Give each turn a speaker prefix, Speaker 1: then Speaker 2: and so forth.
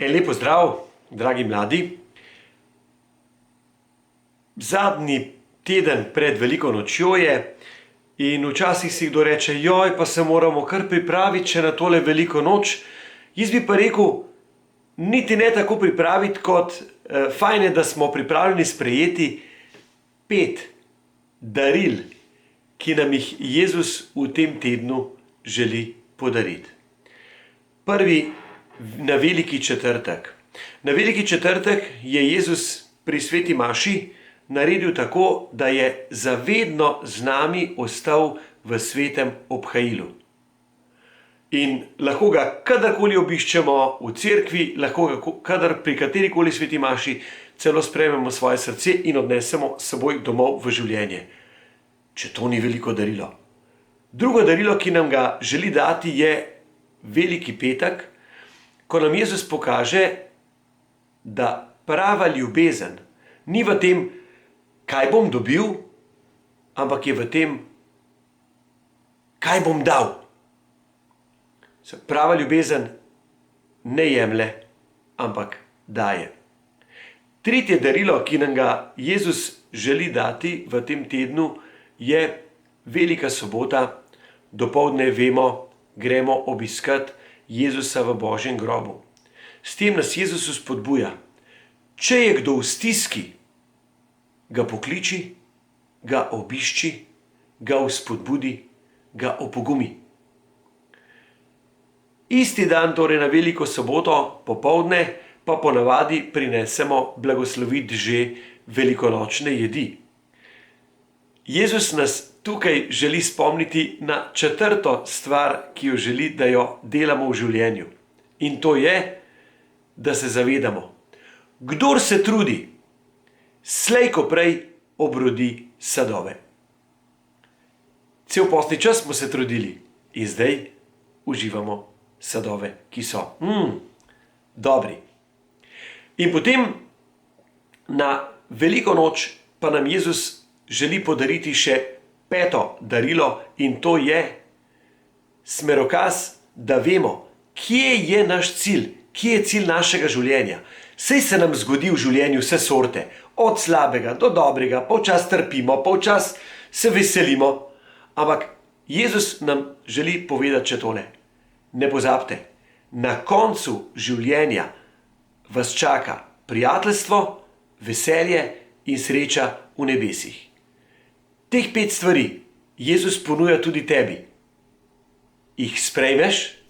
Speaker 1: Lep pozdrav, dragi mladi. Zadnji teden pred veliko nočjo je in včasih si kdo reče, joj, pa se moramo kar pripraviti še na tole veliko noč. Jaz bi pa rekel, niti ne tako pripraviti, kot fajn je, da smo pripravljeni sprejeti 5 daril, ki nam jih Jezus v tem tednu želi podariti. Prvi, na veliki četrtek. Na veliki četrtek je Jezus pri sveti maši naredil tako, da je zavedno z nami ostal v svetem obhajilu. In lahko ga kadarkoli obiščemo v cerkvi, lahko ga pri katerikoli sveti maši celo sprejmemo svoje srce in odnesemo s seboj domov v življenje. Če to ni veliko darilo. Drugo darilo, ki nam ga želi dati, je veliki petek, ko nam Jezus pokaže, da prava ljubezen ni v tem, kaj bom dobil, ampak je v tem, kaj bom dal. Prava ljubezen ne jemlje, ampak daje. Tretje darilo, ki nam ga Jezus želi dati v tem tednu, je velika sobota. Dopoldne vemo, gremo obiskat Jezusa v Božjem grobu. S tem nas Jezus spodbuja. Če je kdo v stiski, ga pokliči, ga obišči, ga vzpodbudi, ga opogumi. Isti dan, torej na veliko soboto popoldne, pa ponavadi prinesemo blagosloviti že velikonočne jedi. Jezus nas tukaj želi spomniti na četrto stvar, ki jo želi, da jo delamo v življenju. In to je, da se zavedamo. Kdor se trudi, slej ko prej obrodi sadove. Cel postni čas smo se trudili in zdaj uživamo sadove, ki so dobri. In potem na veliko noč pa nam Jezus želi podariti še 5. darilo in to je smerokaz, da vemo, kje je naš cilj, kje je cilj našega življenja. Saj se nam zgodi v življenju vse sorte, od slabega do dobrega, počas trpimo, počas se veselimo, ampak Jezus nam želi povedati še tole. Ne pozabite, na koncu življenja vas čaka prijateljstvo, veselje in sreča v nebesih. Teh 5 stvari Jezus ponuja tudi tebi. Jih sprejmeš?